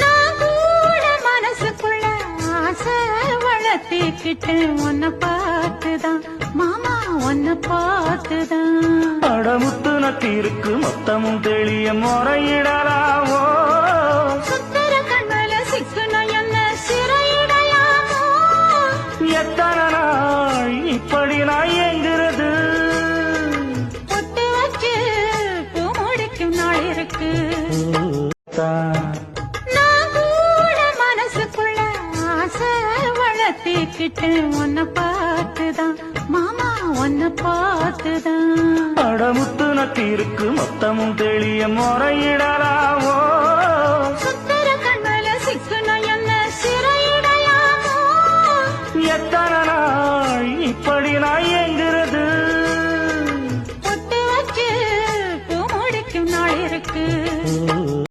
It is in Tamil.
நான் கூட மனசுக்குள்ள ஆசை வளர்த்திக்கிட்டு உன்னை பார்த்துதான் மாமா உன்னை பார்த்துதான் அடமுத்து நக்கு இருக்கு மொத்தமும் தெளிய முறையிடலாவோ சுத்தர கண்மல சிக்குன என்ன சிறையிடையாமோ எத்தனை நாள் இப்படி நான் எங்கிறது பொட்டு வச்சு பூ முடிக்கும் நாள் இருக்கு நான் கூட மனசுக்குள்ள ஆசை வளர்த்திக்கிட்டு உன்னை பார்த்துதான் மாமா உன்னை பார்த்துதான் அடமுத்து நக்கு இருக்கு மொத்தமும் தெளிய முறையிடலாவோ